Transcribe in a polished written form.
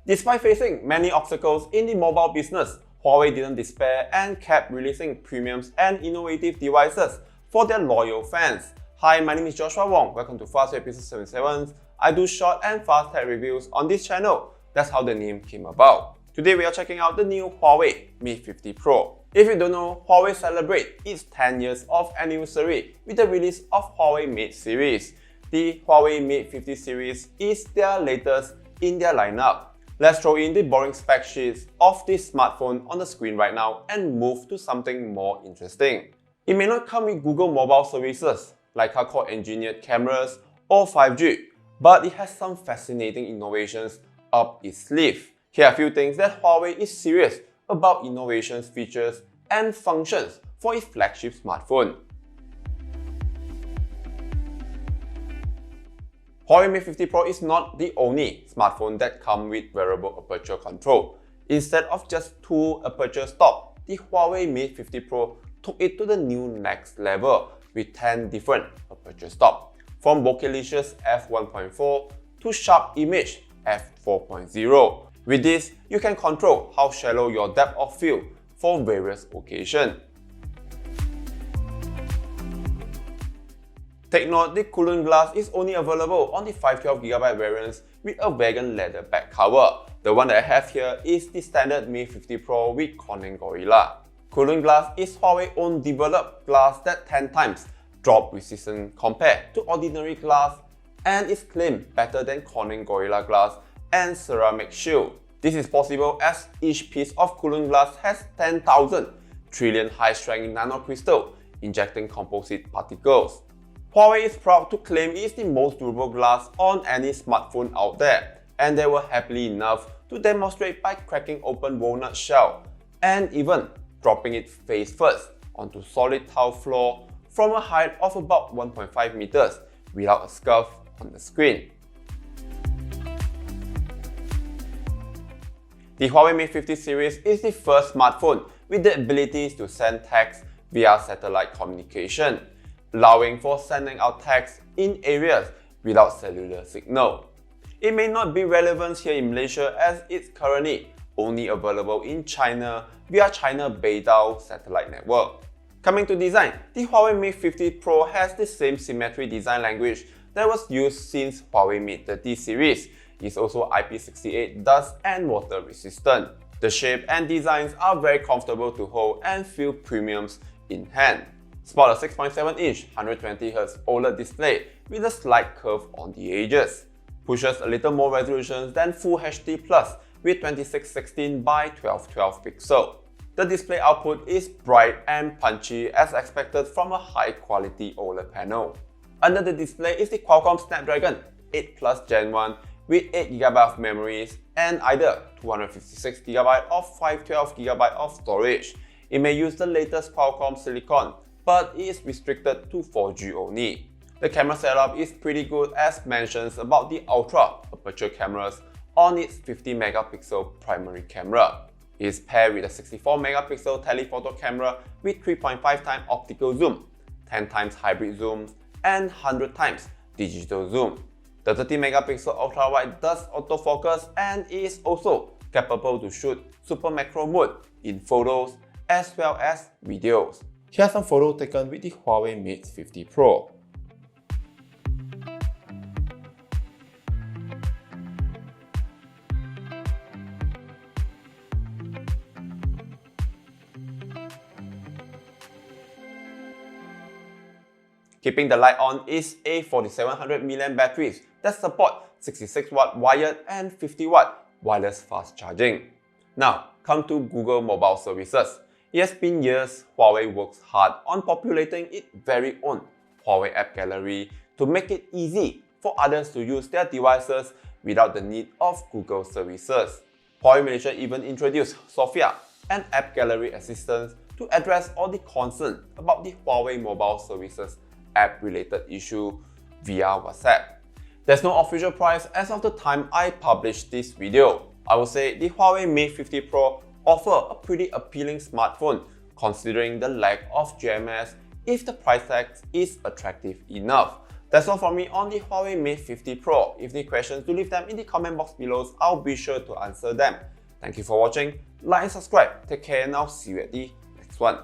Despite facing many obstacles in the mobile business, Huawei didn't despair and kept releasing premiums and innovative devices for their loyal fans. Hi, my name is Joshua Wong. Welcome to Fast Episode 77. I do short and fast tech reviews on this channel. That's how the name came about. Today we are checking out the new Huawei Mate50 Pro. If you don't know, Huawei celebrates its 10 years of anniversary with the release of Huawei Mate series. The Huawei Mate50 series is their latest in their lineup. Let's throw in the boring spec sheets of this smartphone on the screen right now and move to something more interesting. It may not come with Google mobile services like hardcore engineered cameras or 5G, but it has some fascinating innovations up its sleeve. Here are a few things that Huawei is serious about innovations, features, and functions for its flagship smartphone. Huawei Mate50 Pro is not the only smartphone that comes with variable aperture control. Instead of just 2 aperture stops, the Huawei Mate50 Pro took it to the new next level with 10 different aperture stops, from bokeh-licious f1.4 to sharp image f4.0. With this, you can control how shallow your depth of field for various occasions. Take note, the cooling glass is only available on the 512GB variants with a vegan leather back cover. The one that I have here is the standard Mate50 Pro with Corning Gorilla. Cooling glass is Huawei's own developed glass that 10 times drop resistant compared to ordinary glass and is claimed better than Corning Gorilla glass and ceramic shield. This is possible as each piece of cooling glass has 10,000 trillion high-strength nanocrystal injecting composite particles. Huawei is proud to claim it is the most durable glass on any smartphone out there, and they were happy enough to demonstrate by cracking open walnut shell and even dropping it face first onto solid tile floor from a height of about 1.5 meters without a scuff on the screen. The Huawei Mate50 series is the first smartphone with the ability to send text via satellite communication, allowing for sending out text in areas without cellular signal. It may not be relevant here in Malaysia as it's currently only available in China via China Beidou satellite network. Coming to design, the Huawei Mate50 Pro has the same symmetry design language that was used since Huawei Mate30 series. It's also IP68 dust and water resistant. The shape and designs are very comfortable to hold and feel premiums in hand. Spot a 6.7-inch 120Hz OLED display with a slight curve on the edges. Pushes a little more resolution than Full HD Plus with 2616 by 1212 pixel. The display output is bright and punchy as expected from a high-quality OLED panel. Under the display is the Qualcomm Snapdragon 8 Plus Gen 1 with 8GB of memories and either 256GB or 512GB of storage. It may use the latest Qualcomm silicon, but it is restricted to 4G only. The camera setup is pretty good as mentions about the ultra aperture cameras on its 50MP primary camera. It is paired with a 64MP telephoto camera with 3.5x optical zoom, 10x hybrid zoom, and 100x digital zoom. The 30MP ultra-wide does autofocus and is also capable to shoot super macro mode in photos as well as videos. Here are some photos taken with the Huawei Mate50 Pro. Keeping the light on is a 4700mAh batteries that support 66W wired and 50W wireless fast charging. Now, come to Google mobile services. It has been years Huawei works hard on populating its very own Huawei app gallery to make it easy for others to use their devices without the need of Google services. Huawei Malaysia even introduced Sophia, an app gallery assistant, to address all the concerns about the Huawei mobile services app-related issue via WhatsApp. There's no official price as of the time I published this video. I would say the Huawei Mate50 Pro offer a pretty appealing smartphone considering the lack of GMS if the price tag is attractive enough. That's all from me on the HUAWEI Mate 50 Pro. If any questions, do leave them in the comment box below. I'll be sure to answer them. Thank you for watching. Like and subscribe. Take care and I'll see you at the next one.